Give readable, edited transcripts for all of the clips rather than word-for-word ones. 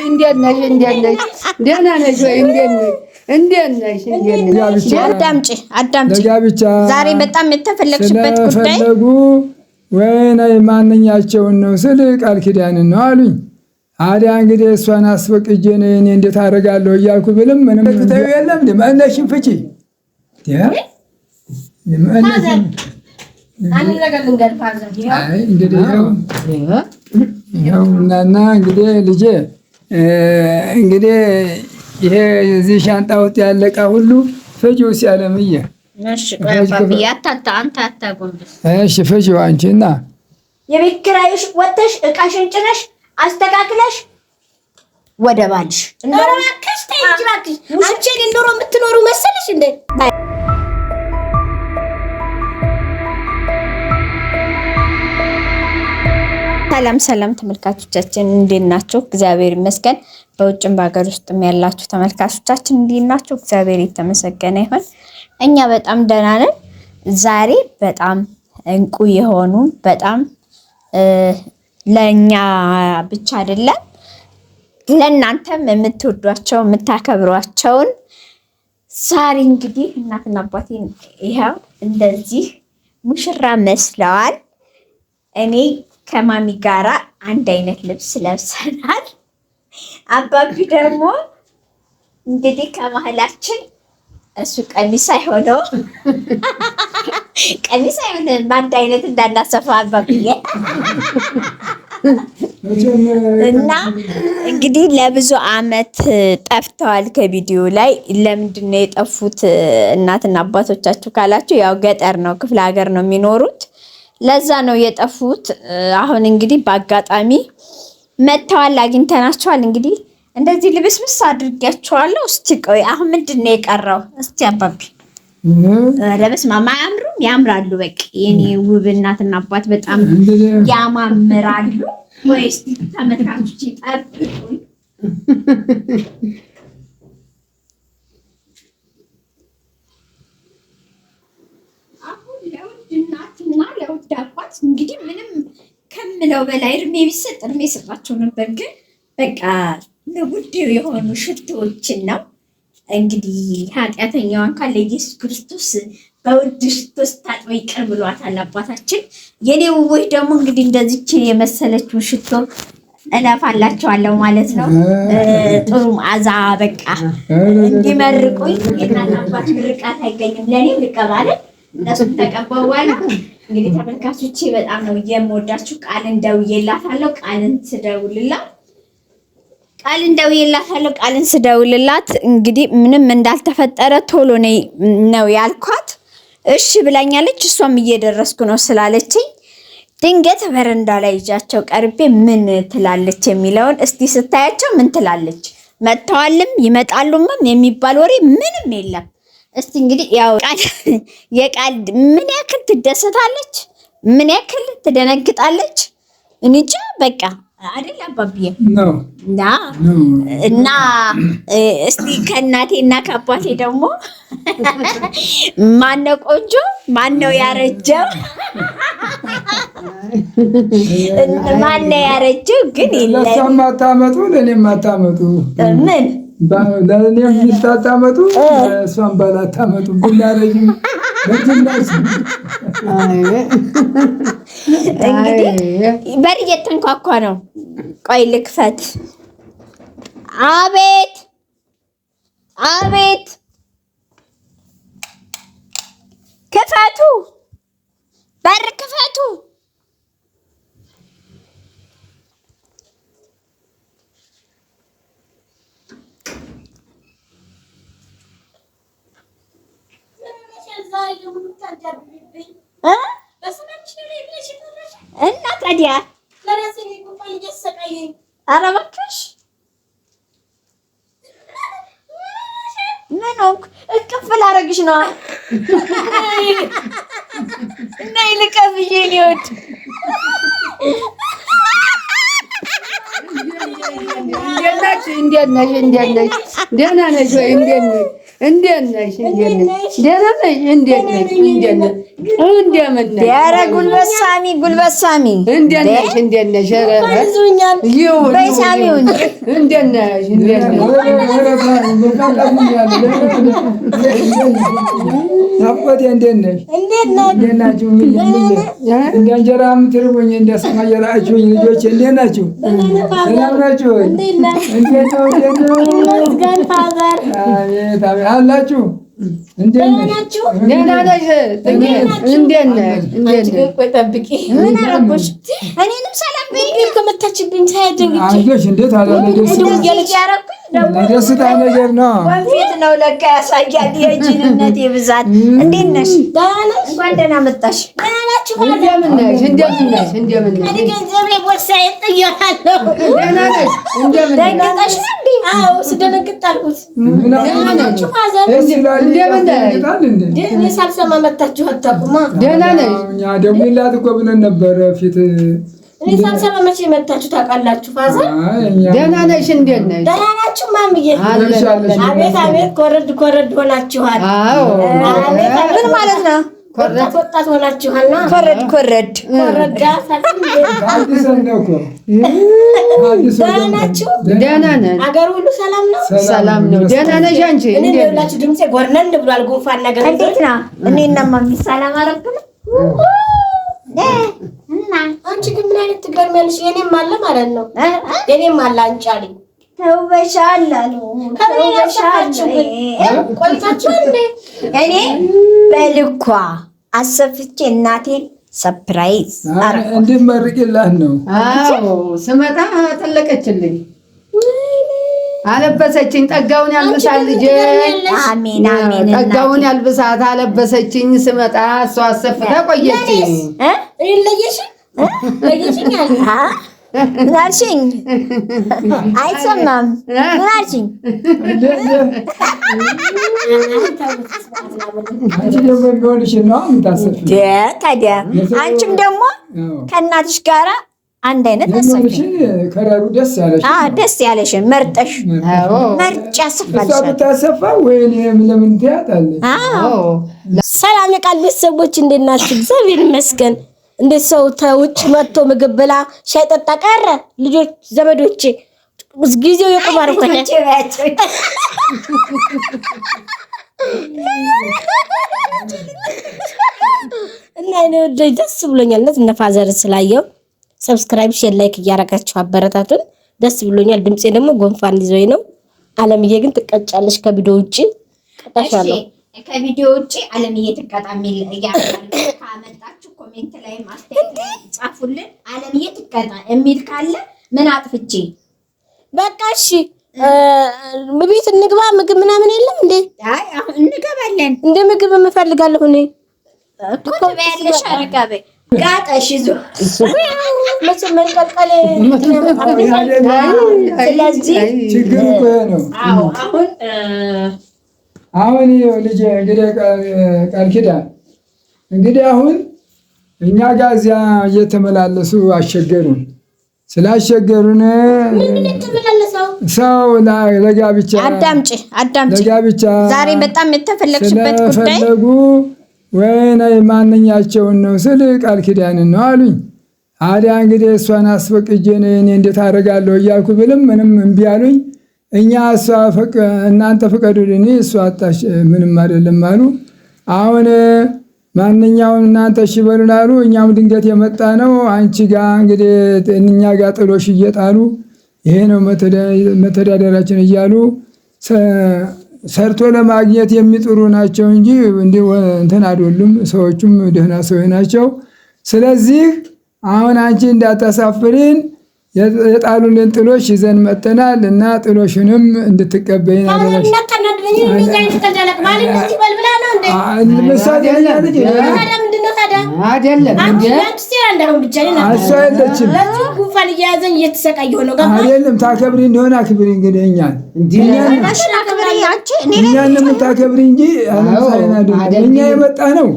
እንዴት ነሽ? ደህና ነሽ ወይ? እንዴት ነሽ? አዳምጪ። ዛሬ በጣም የተፈለግሽበት ጉዳይ ወይኔ ማንኛቸውን ነው ስል ቃል ኪዳንን ነው አሉኝ። አዲያ እንግዲህ እሷን አስፈቅጄ ነው እኔ እንዴት አደርጋለሁ እያልኩ ብልም ምንም ተው የለም ማነሽን ፍቺ እናና እንግዲህ ልጄ እንግዲህ ይሄ እዚህ ሻንጣ ውስጥ ያለቃ ሁሉ ፍቺው ሲያለምዬ እሺ ፍቺው አንቺና የቤት ኪራይሽ ወጥተሽ እቃሽን ጭነሽ አስተካክለሽ ወደ ባልሽ እንደማከሽ ተይጅራክሽ አንቺ ሊኖር የምትኖሩ መሰለሽ እንዴ? ሰላም ተመልካቾቻችን እንዴት ናችሁ? እግዚአብሔር ይመስገን። በውጭም በአገር ውስጥም ያላችሁ ተመልካቾቻችን እንዴት ናችሁ? እግዚአብሔር የተመሰገነ ይሁን። እኛ በጣም ደህና ነን። ዛሬ በጣም እንቁ የሆኑ በጣም ለኛ ብቻ አይደለም ለእናንተም የምትወዷቸው የምታከብሯቸውን ዛሬ እንግዲህ እናትና አባቴን ይሄው እንደዚህ ሙሽራ መስለዋል። እኔ ከማሚ ጋራ አንድ አይነት ልብስ ለብሰናል። አባቢ ደግሞ እንግዲህ ከመሀላችን እሱ ቀሚስ አይሆነው አንድ አይነት እንዳናሰፋ አባቢዬ እና እንግዲህ ለብዙ አመት ጠፍተዋል ከቪዲዮ ላይ። ለምንድን ነው የጠፉት እናትና አባቶቻችሁ ካላችሁ፣ ያው ገጠር ነው ክፍለ ሀገር ነው የሚኖሩት። ለዛ ነው የጠፉት። አሁን እንግዲህ በአጋጣሚ መተዋል፣ አግኝተናቸዋል። እንግዲህ እንደዚህ ልብስብስ አድርጌያቸዋለሁ። እስቲ ቆይ አሁን ምንድን ነው የቀረው? እስቲ አባቢ ለበስማማ አያምሩም? ያምራሉ። በቃ የኔ ውብ እናትና አባት በጣም ያማምራሉ። ወይስ ተመልካቾች ጠብቁኝ። አሁን ለውድ እናትና ለውድ አባት እንግዲህ ምንም ከምለው በላይ እድሜ ቢሰጥ እድሜ ሰጣቸው ነበር። ግን በቃ ለውድ የሆኑ ሽቶዎችን ነው እንግዲህ ኃጢአተኛዋን ካለ ኢየሱስ ክርስቶስ በውድ ሽቶ ታጥቦ ይቅር ብሏታል አባታችን። የኔ ውቦች ደግሞ እንግዲህ እንደዚች የመሰለችው ሽቶ እነፋላቸዋለሁ ማለት ነው። ጥሩ መዓዛ በቃ እንዲመርቁኝ። የእናት አባት ምርቃት አይገኝም ለኔ ልቀባለ እነሱም ተቀበዋል። እንግዲህ ተመልካቾቼ በጣም ነው የምወዳችሁ። ቃልን ደውዬላታለሁ። ቃልን ስደውልላት እንግዲህ ምንም እንዳልተፈጠረ ቶሎ ነው ያልኳት። እሺ ብላኛለች። እሷም እየደረስኩ ነው ስላለችኝ ድንገት በረንዳ ላይ ይዣቸው ቀርቤ ምን ትላለች የሚለውን እስቲ ስታያቸው ምን ትላለች። መጥተዋልም ይመጣሉም የሚባል ወሬ ምንም የለም። እስቲ እንግዲህ ያው የቃል ምን ያክል ትደሰታለች፣ ምን ያክል ትደነግጣለች እንጃ በቃ አይደል አባብዬ እና እስቲ ከእናቴና ከአባቴ ደግሞ ማነው ቆንጆ ማነው ያረጀው? ማነው ያረጀው? ግን ለእሷም አታመጡ ለእኔም አታመጡ። ምን ለእኔም ሚስታታመጡ እሷም ባላታመጡ ብናረጅ እንግዲህ በር እየተንኳኳ ነው። ቆይ ልክፈት። አቤት ክፈቱ፣ በር ክፈቱ። እና ታዲያ ኧረ እባክሽ ምን ሆንኩ? እቅፍ ላደርግሽ ነው እና ይልቀብዬ ሊወድ እንዴት ነሽ? ደህና ነሽ ወይ? እንዴት ነሽ? ደህና ነሽ? እንዴት ነሽ? እንደምን ነሽ? ኧረ ጉልበት ሳሚ እንደት ነሽ? እንደት ነሽ? በይ ሳሚው እንጂ እንደት ነሽ? አባቴ እንዴት ነሽ? እንዴት ናችሁ? እንደ እንጀራም ትርቦኝ እንደ ሰማይ የራችሁኝ ልጆቼ እንዴት ናችሁ? ሰላም ናችሁ? እንዴት ነው? አቤት አቤት አላችሁ? እንዴት ናችሁ? ደህና ነሽ? እንዴት ነሽ? ቆይ ጠብቂ። ምን አረኩሽ? እኔንም ሰላም በይ። ከመታችብኝ ሳይደንግጭ አይዞሽ። እንዴት አለ ደስታ ነገር ነው። ወንፊት ነው ለካ ያሳያል የጅንነት ብዛት። እንዴት ነሽ? እንኳን ደህና መጣሽ። ደህና ናችሁ? እንደምን ነሽ? እንደምን ነሽ? እንደምን ነሽ? እኔ ገንዘቤ ቦርሳዬን ጥያለሁ። ደህና ነሽ? እንደምን ነሽ? ደንግጠሽ ነው እንዴ? አዎ ስደነግጥ አልኩት። ደህና ናችሁ? ማዘር እንደምን ነሽ? እኔ ሳልሰማ መጣችሁ አታውቁማ። ደህና ነሽ? እኛ ደውይላት እኮ ብለን ነበረ ፊት እኔ ሳልሰማ መቼ መጣችሁ ታውቃላችሁ? ፋዘር ደህና ነሽ? እንዴት ነሽ? ደህና ናችሁ? ማምዬ አቤት አቤት ኮረድ ሆናችኋል። አዎ ምን ማለት ነው? ወጣት ሆናችኋል። ኮረድ ደህና ናችሁ? ደህና ነን። አገር ሁሉ ሰላም ነው? ሰላም ነው። ደህና ነሽ አንቺ? እኔ እንደውላችሁ ድምጼ ጎርነን ብሏል። ጉንፋን ነገር እንዴት ነው? እኔና ማሚ ሰላም አረግኩ። አንቺ ግን ምን አይነት ትገርሚያለሽ? የኔም አለ ማለት ነው። የኔም አለ አንቺ አለኝ። ተውበሻል አሉ። ቆይታችሁ እንዴ? እኔ በልኳ አሰፍቼ እናቴን ሰርፕራይዝ እንድመርቅላት ነው። አዎ ስመጣ ጠለቀችልኝ፣ አለበሰችኝ። ጠጋውን ያልብሳት ልጄ። አሜን አሜን። ጠጋውን ያልብሳት አለበሰችኝ። ስመጣ እሷ አሰፍታ ቆየችኝ። ለየሽኝ ምን አልሽኝ? አይሰማም። ምን አልሽኝ? ታዲያ አንቺም ደግሞ ከእናትሽ ጋራ አንድ አይነት ከረሩ ደስ ያለሽን መርጠሽ መርጫ ብታሰፋ ወይ ለምን ትያታለሽ? ሰላም የቃል ቤተሰቦች እንዴት ናችሁ? እግዚአብሔር ይመስገን። እንዴት ሰው ተውጭ መጥቶ ምግብ ብላ ሻይ ጠጣ ቀረ? ልጆች ዘመዶቼ ጊዜው የቁማር ሆነ እና እኔ ደስ ብሎኛል። እነ ፋዘር ስላየው ሰብስክራይብ፣ ሼር፣ ላይክ እያደረጋችሁ አበረታቱን። ደስ ብሎኛል። ድምጼ ደግሞ ጎንፋን ይዞኝ ነው። አለምዬ ግን ትቀጫለሽ ከቪዲዮ ውጪ ቀጣሻለሁ። ከቪዲዮ ውጪ አለምዬ ትቀጣ የሚል እያደረጋችሁ ካመጣችሁ ኮሜንት ላይ ማስተያየት ጻፉልን። አለምዬ ትቀጣ የሚል ካለ ምን አጥፍቼ በቃ እሺ ቤት እንግባ። ምግብ ምናምን የለም እንዴ? አይ አሁን እንገባለን። እንደ ምግብ የምፈልጋለሁ እኔ እኮ ትበያለሽ። አረጋበ ጋጠሽ ይዞ መቼ መንቀልቀል። ስለዚህ ችግር እኮ ነው። አሁን ልጅ እንግዲህ ቃል ኪዳን እንግዲህ አሁን እኛ ጋር እዚያ እየተመላለሱ አስቸገሩን። ስላስቸገሩን ሰው ለጋብቻ አዳምጪ ለጋብቻ ዛሬ በጣም የተፈለግሽበት ጉዳይ ስለፈለጉ ወይኔ ማንኛቸውን ነው ስል ቃል ኪዳንን ነው አሉኝ። አዲያ እንግዲህ እሷን አስፈቅጄ እኔ እንዴት አደርጋለሁ እያልኩ ብልም ምንም እምቢ አሉኝ። እኛ እናንተ ፍቀዱልኝ፣ እሷ አጣሽ ምንም አይደለም አሉ። አሁን ማንኛውም እናንተ እሺ በሉን አሉ። እኛም ድንገት የመጣ ነው አንቺ ጋር እንግዲህ እኛ ጋር ጥሎሽ እየጣሉ ይሄ ነው መተዳደራችን እያሉ ሰርቶ ለማግኘት የሚጥሩ ናቸው እንጂ እንትን አይደሉም። ሰዎቹም ደህና ሰዎች ናቸው። ስለዚህ አሁን አንቺ እንዳታሳፍሪን የጣሉልን ጥሎሽ ይዘን መጥተናል እና ጥሎሽንም እንድትቀበይን አደረሽ። አይደለም ታከብሪ እንደሆነ አክብሪ። እንግዲህ እኛንም ታከብሪ እንጂ እኛ የመጣ ነው።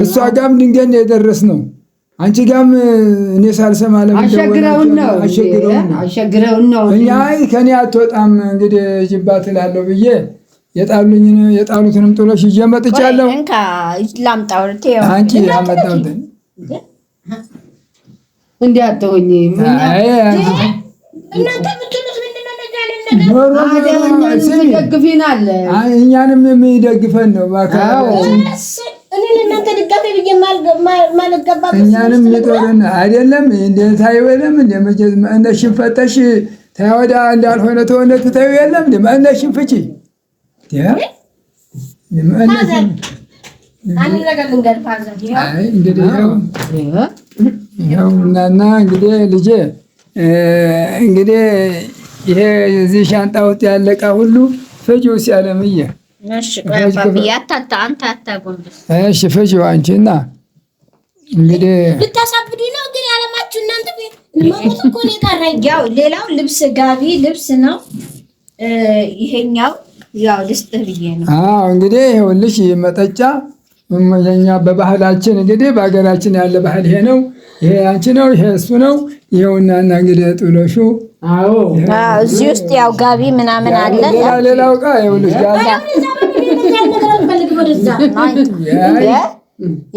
እሷ ጋም ድንገት የደረስ ነው። አንቺ ጋም እኔ ሳልሰማ አሸግረውን ነው እኛ ከኔ አትወጣም እንግዲህ ጅባ ትላለሁ ብዬ የጣሉትንም ጥሎሽ ይዤ መጥቻለሁ። እንካ ላምጣው። አንቺ ያመጣሁትን እንዲያተውኝ እናንተ ምትሉት ምንድነው? ደግፊናል። እኛንም የሚደግፈን ነው። እናንተ ድጋፌ ብዬ ማልገባ እኛንም የጦርን አይደለም እንዴት አይወለም እንደ ሽንፈተሽ ታወዳ እንዳልሆነ ተወነት ታዩ የለም እንደ ማነሽ ፍቺ እንግዲህ ልጄ እንግዲህ ይሄ እዚህ ሻንጣ ውስጥ ያለቃ ሁሉ ፍጪው ሲያለምዬ እሺ ፍጪው አንቺና እንግዲህ ልታሳብዱኝ ነው። ግን ያለማችሁ እናንተ መሞት እኮ ነው የቀረኝ። ያው ሌላው ልብስ ጋቢ ልብስ ነው። ይሄኛው ያው ልስጥህ ብዬ ነው። እንግዲህ ይኸውልሽ መጠጫ እኛ በባህላችን እንግዲህ በሀገራችን ያለ ባህል ይሄ ነው። ይሄ አንቺ ነው፣ ይሄ እሱ ነው። ይኸውና እንግዲህ ጥሎሹ እዚህ ውስጥ ያው ጋቢ ምናምን አለ። ሌላው ዕቃ ይኸውልሽ ጋቢ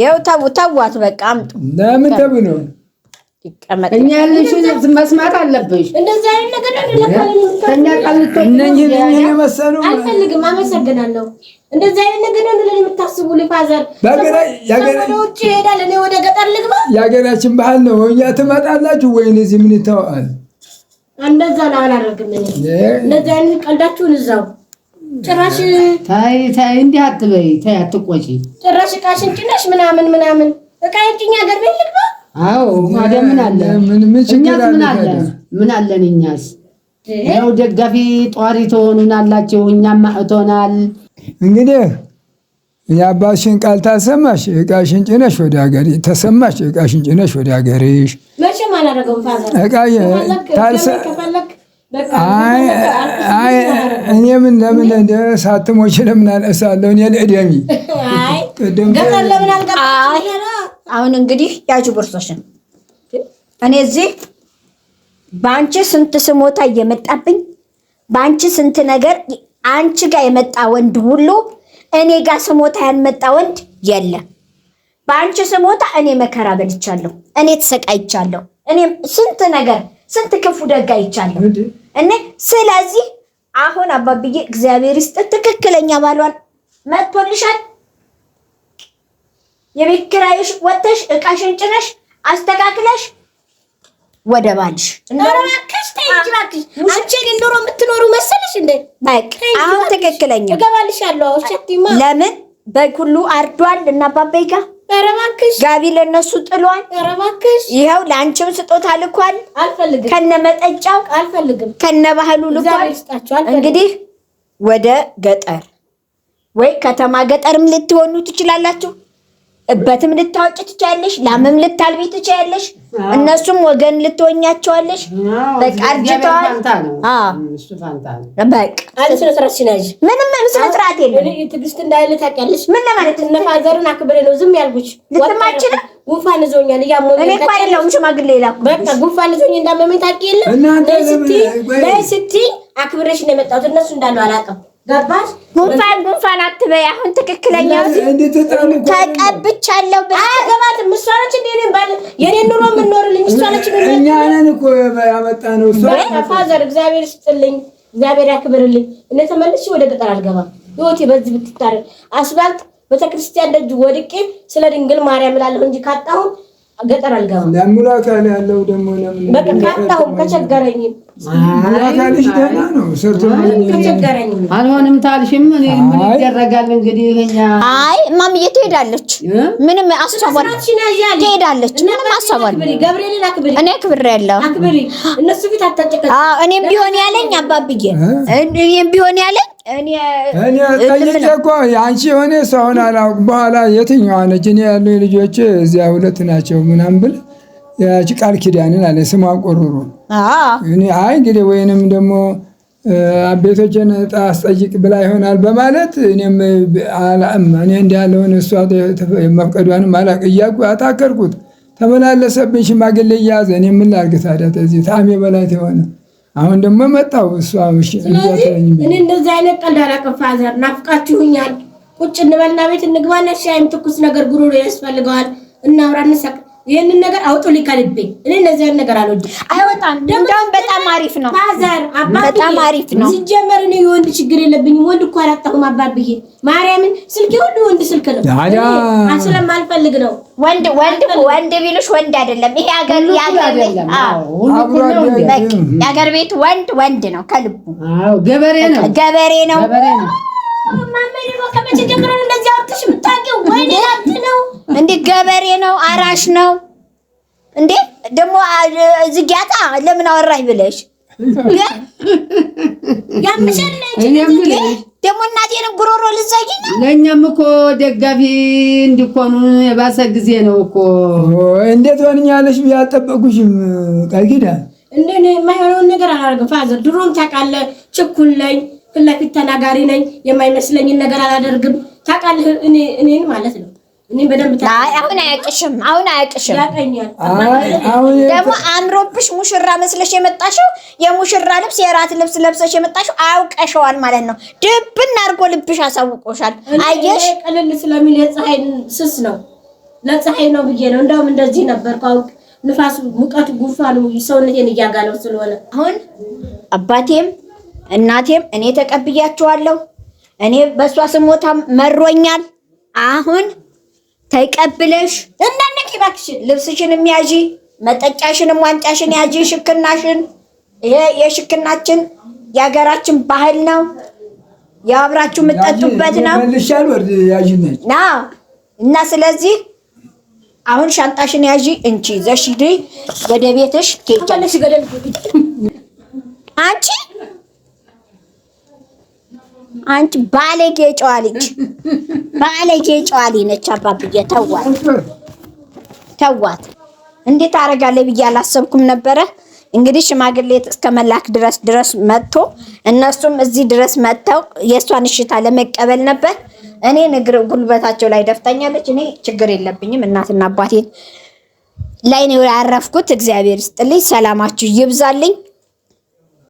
ያው ተዋት በቃ አምጡ። ለምን ተብሎ ይቀመጥ። እኛ ያልሽን መስማት አለብሽ። እንደዚህ አይነት ነገር ከኛ ቀልቶ እነኚህ የመሰሉ አልፈልግም። አመሰግናለሁ። እንደዚህ አይነት ነገር ነው የምታስቡ ፋዘር። ውጭ ይሄዳል፣ እኔ ወደ ገጠር ልግባ። የሀገራችን ባህል ነው። እኛ ትመጣላችሁ ወይ እዚህ ምን ይተዋል? እንደዛ ነው አላደርግም። እንደዚህ አይነት ቀልዳችሁን እዛው ጭራሽ ታይ እንዲህ አትበይ። ታይ አትቆጪ። ጭራሽ ዕቃሽን ጭነሽ ምናምን ዕቃዬን ጭኛ ሀገር ቤት ልግባ። ታዲያ ምን አለ? እኛስ ምን አለን? እኛስ ያው ደጋፊ ጧሪ ትሆኑናላችሁ፣ እኛም ማዕቶናል። እንግዲህ የአባትሽን ቃል ታሰማሽ፣ ዕቃሽን ጭነሽ ወደ ሀገር ተሰማሽ፣ ዕቃሽን ጭነሽ ወደ ሀገርሽ። መቼም አላደረገውም ፋዘር። እኔ ምን ለምን እንደ ሳትሞች ለምን አነሳለሁ? እኔ ለእደሚ ገጠር ለምን አልገባሽ? አሁን እንግዲህ ያጁ ቦርሶሽን እኔ እዚህ በአንቺ ስንት ስሞታ እየመጣብኝ በአንቺ ስንት ነገር አንቺ ጋር የመጣ ወንድ ሁሉ እኔ ጋር ስሞታ ያልመጣ ወንድ የለም። በአንቺ ስሞታ እኔ መከራ በልቻለሁ፣ እኔ ተሰቃይቻለሁ፣ እኔ ስንት ነገር ስንት ክፉ ደግ አይቻለሁ። እኔ ስለዚህ አሁን አባብዬ እግዚአብሔር ይስጥ ትክክለኛ ባሏን መጥቶልሻል። የቤት ኪራይሽ ወጥተሽ ዕቃሽን ጭነሽ አስተካክለሽ ወደ ባልሽ አንቺ እንደሮ የምትኖሩ መሰለሽ እንዴ? በቃ አሁን ትክክለኛ እገባልሻለሁ። ለምን በሁሉ አርዷል እና አባቤ ጋር ጋቢ ለነሱ ጥሏል። ይኸው ለአንቺም ስጦታ ልኳል። ከነመጠጫው ከነበህሉ ልኳል። እንግዲህ ወደ ገጠር ወይ ከተማ ገጠርም ልትሆኑ ትችላላችሁ። እበትም ልታወጭ ትችያለሽ፣ ላምም ልታልቢ ትችያለሽ። እነሱም ወገን ልትሆኛቸዋለሽ። በቃ አርጅተዋል። ምንም ስነ ስርዓት የለም። ትዕግስት እንዳለ ታውቂያለሽ። ምን ለማለት እነ ፋዘርን አክብሬ ነው ዝም ያልኩሽ። ልትማችን ጉንፋን ይዞኛል እያሞኝ እኔ እኮ አይደለሁም ሽማግሌ ላኩ። በቃ ጉንፋን ይዞኝ እንዳመመኝ ታውቂ የለ ላይ ስትይ አክብሬሽ ነው የመጣሁት። እነሱ እንዳሉ አላውቅም። ገባሽ? ጉንፋን አትበይ። አሁን ትክክለኛ ተቀብቻለሁ። አያገባትም። እሷ ነች የኔ ኑሮ የምንኖርልኝ እሷ ነች። እኛ ነን እኮ ያመጣነው። ፋዘር እግዚአብሔር ይስጥልኝ፣ እግዚአብሔር ያክብርልኝ። እኔ ተመልሼ ወደ ገጠር አልገባም። ህይወቴ በዚህ ብትታረቅ አስፋልት ቤተክርስቲያን ደጅ ወድቄ ስለ ድንግል ማርያም እላለሁ እንጂ ካጣሁን ገጠር አልገባም። ለሙላካል ያለው ደግሞ ለምን በቃ ካጣሁን ከቸገረኝ ሙላካልሽ ደህና ነው ሰርቶ ከቸገረኝ አልሆንም ታልሽም ምን ይደረጋል እንግዲህ እኛ አይ ማምዬ ትሄዳለች። ምንም አሳባል ትሄዳለች። ምንም አሳባል ገብርኤልን አክብሪ። እኔ አክብሬያለሁ። አክብሪ። እነሱ ፊት አታጨቀጭ። እኔም ቢሆን ያለኝ አባብዬ እኔም ቢሆን ያለኝ እኔ ጠይቄ እኮ አንቺ የሆነ ሰው ሆነ አላውቅም። በኋላ የትኛዋ ነች? እኔ ያሉ ልጆች እዚያ ሁለት ናቸው ምናምን ብል ያቺ ቃል ኪዳንን አለ ስሟን ቆርሮ እኔ አይ እንግዲህ ወይንም ደግሞ አቤቶችን አስጠይቅ ብላ ይሆናል በማለት እኔም እኔ እንዳለውን እሷ መፍቀዷንም አላቅ እያልኩ አታከርኩት። ተመላለሰብኝ ሽማግሌ እያዘ እኔ ምን ላድርግ ታዲያ? ተዚህ ታሜ በላይ ተሆነ አሁን ደግሞ መጣው እሷ እኔ እንደዚህ አይነት ቀልድ አላውቅም። ፋዘር ናፍቃችሁኛል። ቁጭ እንበልና ቤት እንግባና ሻይም ትኩስ ነገር ጉሮሮ ያስፈልገዋል። እናውራ እንሳቅ። ይሄንን ነገር አውጡልኝ ከልቤ። እኔ እንደዚህ አይነት ነገር አልወድም። አይወጣም። እንደውም በጣም አሪፍ ነው ፋዘር። በጣም አሪፍ ነው። ሲጀመር እኔ የወንድ ችግር የለብኝም። ወንድ እኮ አላጣሁም አባብዬ። ማርያምን ስልኬ ሁሉ ወንድ ስልክ ነው። ስለማልፈልግ ነው። ወንድ ቢሉሽ ወንድ አይደለም። ይሄ የአገር ቤት ወንድ ነው ከልቡ። አዎ ገበሬ ነው። ከመቼ ጀምሮ ነው እንደዚህ አውጥተሽ የምታውቂው? ወይኔ ላንተ ነው እንዴ? ገበሬ ነው፣ አራሽ ነው እንዴ? ደግሞ ዝጊያታ ለምን አወራኝ ብለሽ ያምሻል። ደግሞ እናቴንም ጉሮሮ ልዘጊ ነው። ለእኛም እኮ ደጋፊ እንዲኮኑ የባሰ ጊዜ ነው እኮ። እንዴት ሆንኛለሽ ብዬ አልጠበኩሽም ቃል ኪዳን። እንደኔ የማይሆነውን ነገር አላደርግም ፋዘር። ድሮም ታውቃለህ፣ ችኩል ነኝ፣ ፊት ለፊት ተናጋሪ ነኝ። የማይመስለኝን ነገር አላደርግም። ታውቃለህ እኔን ማለት ነው። እኔ በደንብ አሁን አያውቅሽም። ያቀኛል። ደግሞ አምሮብሽ ሙሽራ መስለሽ የመጣሽው የሙሽራ ልብስ የራት ልብስ ለብሰሽ የመጣሽው አውቀሽዋል ማለት ነው። ድብና አድርጎ ልብሽ አሳውቆሻል። አየሽ፣ ቀለል ስለሚል የፀሐይ ስስ ነው፣ ለፀሐይ ነው ብዬ ነው። እንደውም እንደዚህ ነበር ካውቅ ንፋሱ፣ ሙቀቱ፣ ጉንፋኑ ሰውነቴን እያጋለው ስለሆነ አሁን አባቴም እናቴም እኔ ተቀብያቸዋለሁ። እኔ በሷ ስሞታ መሮኛል። አሁን ተቀብለሽ እንደነክ እባክሽ ልብስሽንም ያዢ፣ መጠጫሽንም ዋንጫሽን ያዢ፣ ሽክናሽን። ይሄ የሽክናችን የሀገራችን ባህል ነው። ያብራችሁ የምትጠጡበት ነው እና ስለዚህ አሁን ሻንጣሽን ያዢ እንቺ ዘሽዲ ወደ ቤትሽ ትሄጃለሽ። ገደል አንቺ ባለጌ ጨዋ ልጅ ነች። አባብዬ ተዋት። እንዴት አደርጋለሁ ብዬ አላሰብኩም ነበረ። እንግዲህ ሽማግሌ እስከ መላክ ድረስ መጥቶ እነሱም እዚህ ድረስ መጥተው የእሷን እሽታ ለመቀበል ነበር። እኔ ንግር ጉልበታቸው ላይ ደፍታኛለች። እኔ ችግር የለብኝም። እናትና አባቴን ላይ ነው ያረፍኩት። እግዚአብሔር ይስጥልኝ። ሰላማችሁ ይብዛልኝ።